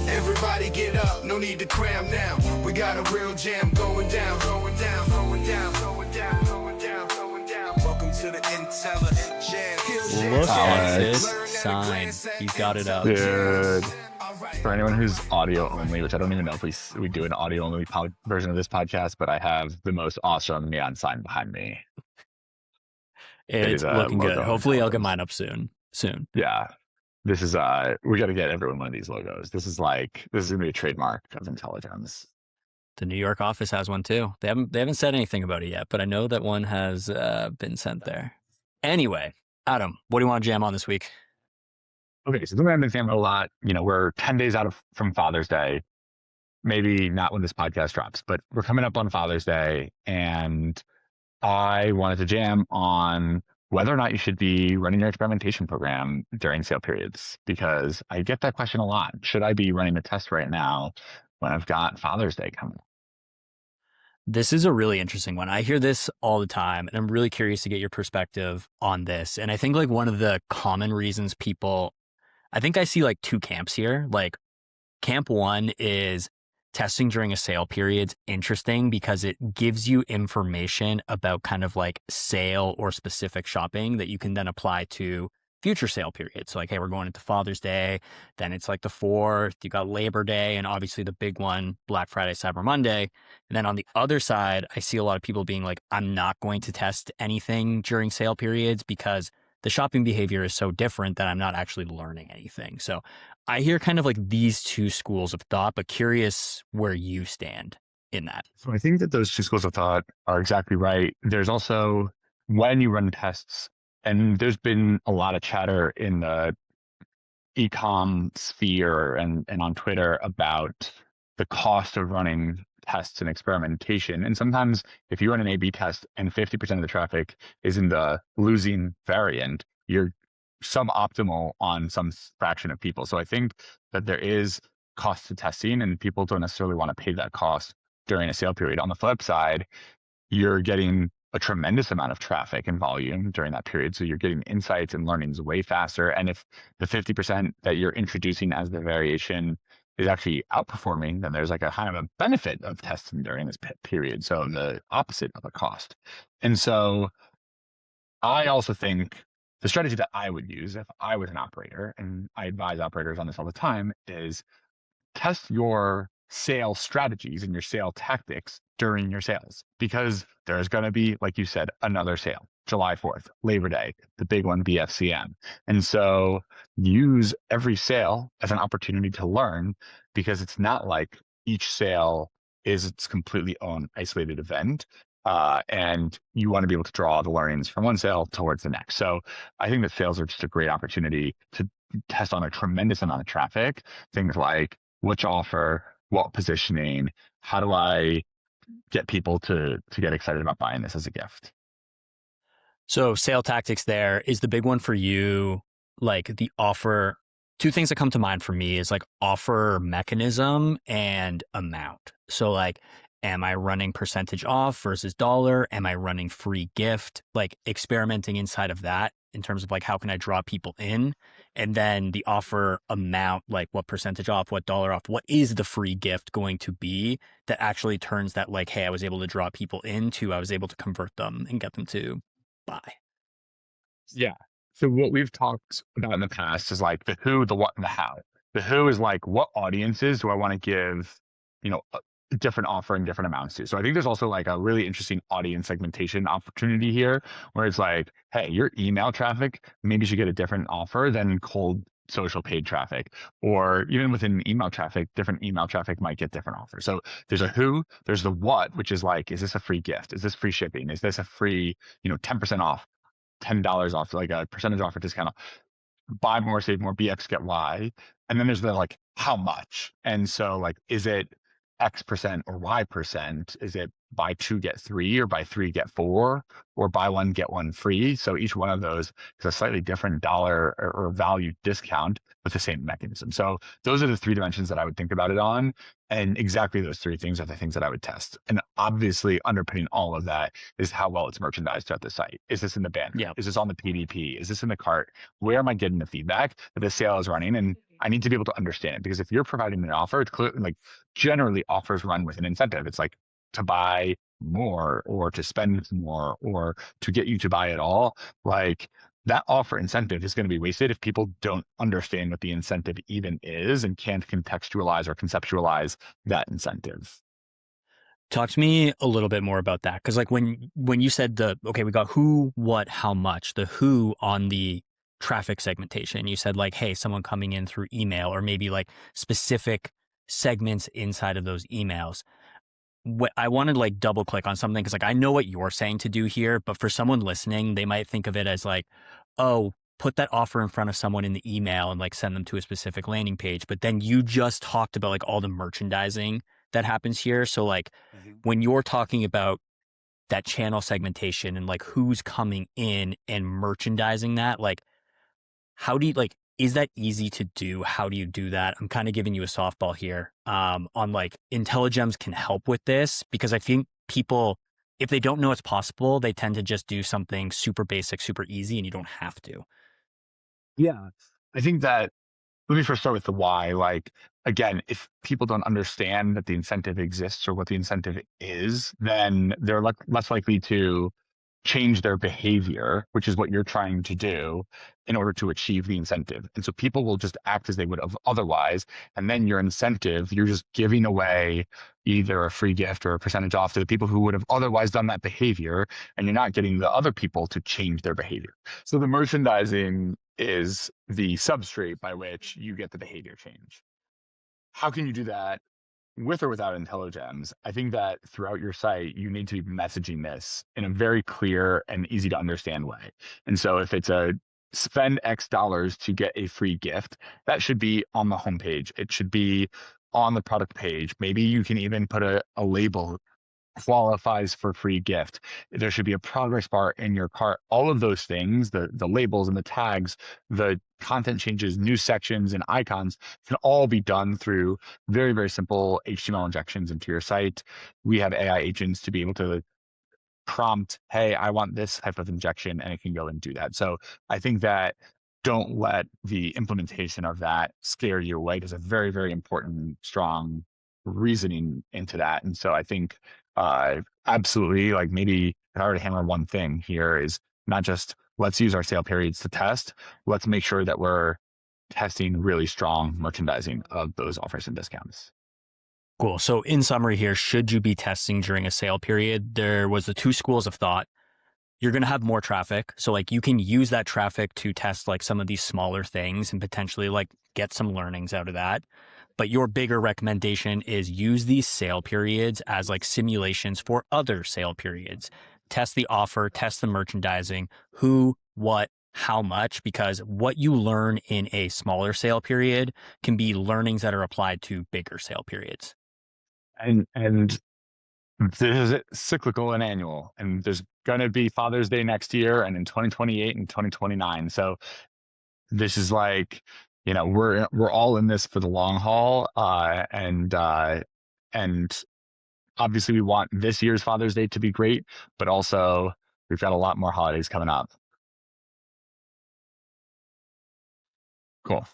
Everybody get up, no need to cram now. We got a real jam going down, going down, going down, going down, going down, going down. Welcome to the IntelliJAMS. Look at this sign. You got it up. Dude. For anyone who's audio only, which I don't even know if we do an audio only version of this podcast, but I have the most awesome neon sign behind me. It's looking good. Hopefully I'll get mine up soon. Yeah. This is we got to get everyone one of these logos. This is gonna be a trademark of Intelligems. The New York office has one too. They haven't said anything about it yet, but I know that one has been sent there. Anyway, Adam, what do you want to jam on this week? Okay, so something I've been thinking about a lot. We're 10 days out from Father's Day. Maybe not when this podcast drops, but we're coming up on Father's Day, and I wanted to jam on whether or not you should be running your experimentation program during sale periods, because I get that question a lot. Should I be running a test right now when I've got Father's Day coming? This is a really interesting one. I hear this all the time, and I'm really curious to get your perspective on this. And I think one of the common reasons I think I see two camps here. Camp one is testing during a sale period's interesting because it gives you information about kind of sale or specific shopping that you can then apply to future sale periods. So hey, we're going into Father's Day, then it's the 4th, you got Labor Day, and obviously the big one, Black Friday, Cyber Monday. And then on the other side, I see a lot of people being I'm not going to test anything during sale periods because the shopping behavior is so different that I'm not actually learning anything. So I hear kind of these two schools of thought, but curious where you stand in that. So I think that those two schools of thought are exactly right. There's also when you run tests, and there's been a lot of chatter in the e-com sphere and on Twitter about the cost of running tests and experimentation. And sometimes if you run an A/B test and 50% of the traffic is in the losing variant, you're suboptimal on some fraction of people. So I think that there is cost to testing, and people don't necessarily want to pay that cost during a sale period. On the flip side, you're getting a tremendous amount of traffic and volume during that period. So you're getting insights and learnings way faster. And if the 50% that you're introducing as the variation is actually outperforming, then there's a kind of a benefit of testing during this period. So the opposite of a cost. And so I also think the strategy that I would use if I was an operator, and I advise operators on this all the time, is test your sales strategies and your sale tactics during your sales, because there's going to be, like you said, another sale, July 4th, Labor Day, the big one, BFCM. And so use every sale as an opportunity to learn, because it's not like each sale is its completely own isolated event. And you want to be able to draw the learnings from one sale towards the next. So I think that sales are just a great opportunity to test on a tremendous amount of traffic, things like which offer, what positioning, how do I get people to get excited about buying this as a gift? So sale tactics there is the big one for you, the offer. Two things that come to mind for me is offer mechanism and amount. So am I running percentage off versus dollar? Am I running free gift? Experimenting inside of that in terms of how can I draw people in? And then the offer amount, what percentage off, what dollar off, what is the free gift going to be that actually turns that hey, I was able to draw people into, I was able to convert them and get them to buy. Yeah. So what we've talked about in the past is the who, the what, and the how. The who is what audiences do I want to give, a different offer and different amounts to. So I think there's also a really interesting audience segmentation opportunity here, where it's hey, your email traffic maybe should get a different offer than cold social paid traffic, or even within email traffic, different email traffic might get different offers. So there's a who, there's the what, which is is this a free gift? Is this free shipping? Is this a free, 10% off, $10 off, a percentage off or discount? Buy more, save more, BX get Y. And then there's the how much. And so is it X% or Y%? Is it buy 2 get 3, or buy 3 get 4, or buy 1 get 1 free? So each one of those is a slightly different dollar or value discount with the same mechanism. So those are the 3 dimensions that I would think about it on. And exactly those 3 things are the things that I would test. And obviously underpinning all of that is how well it's merchandised throughout the site. Is this in the banner? Yeah. Is this on the PDP? Is this in the cart? Where am I getting the feedback that the sale is running? And I need to be able to understand it, because if you're providing an offer, it's clearly like generally offers run with an incentive. It's like to buy more or to spend more or to get you to buy it all. Like that offer incentive is going to be wasted if people don't understand what the incentive even is and can't contextualize or conceptualize that incentive. Talk to me a little bit more about that. Cause like when you said okay, we got who, what, how much, the who on the traffic segmentation, you said like, hey, someone coming in through email or maybe like specific segments inside of those emails. What I wanted to like double click on something because like I know what you're saying to do here, but for someone listening, they might think of it as like, oh, put that offer in front of someone in the email and like send them to a specific landing page. But then you just talked about like all the merchandising that happens here. So like when you're talking about that channel segmentation and like who's coming in and merchandising that, like how do you like, is that easy to do? How do you do that? I'm kind of giving you a softball here on like IntelliGEMS can help with this because I think people, if they don't know it's possible, they tend to just do something super basic, super easy, and you don't have to. Yeah. I think that, let me first start with the why. Like, again, if people don't understand that the incentive exists or what the incentive is, then they're less likely to change their behavior, which is what you're trying to do in order to achieve the incentive. And so people will just act as they would have otherwise. And then your incentive, you're just giving away either a free gift or a percentage off to the people who would have otherwise done that behavior. And you're not getting the other people to change their behavior. So the merchandising is the substrate by which you get the behavior change. How can you do that with or without IntelliGEMS? I think that throughout your site, you need to be messaging this in a very clear and easy to understand way. And so if it's a spend X dollars to get a free gift, that should be on the homepage. It should be on the product page. Maybe you can even put a label qualifies for free gift. There should be a progress bar in your cart. All of those things, the labels and the tags, the content changes, new sections and icons can all be done through very, very simple HTML injections into your site. We have AI agents to be able to prompt, hey, I want this type of injection, and it can go and do that. So I think that don't let the implementation of that scare you away. There's a very, very important, strong reasoning into that. And so I think absolutely, like maybe if I were to hammer one thing here is not just let's use our sale periods to test, let's make sure that we're testing really strong merchandising of those offers and discounts. Cool. So in summary here, should you be testing during a sale period? There was the two schools of thought. You're going to have more traffic. So like you can use that traffic to test like some of these smaller things and potentially like get some learnings out of that. But your bigger recommendation is use these sale periods as like simulations for other sale periods. Test the offer, test the merchandising, who, what, how much, because what you learn in a smaller sale period can be learnings that are applied to bigger sale periods. And this is cyclical and annual, and there's going to be Father's Day next year and in 2028 and 2029. So this is like, we're all in this for the long haul. And obviously we want this year's Father's Day to be great, but also we've got a lot more holidays coming up. Cool.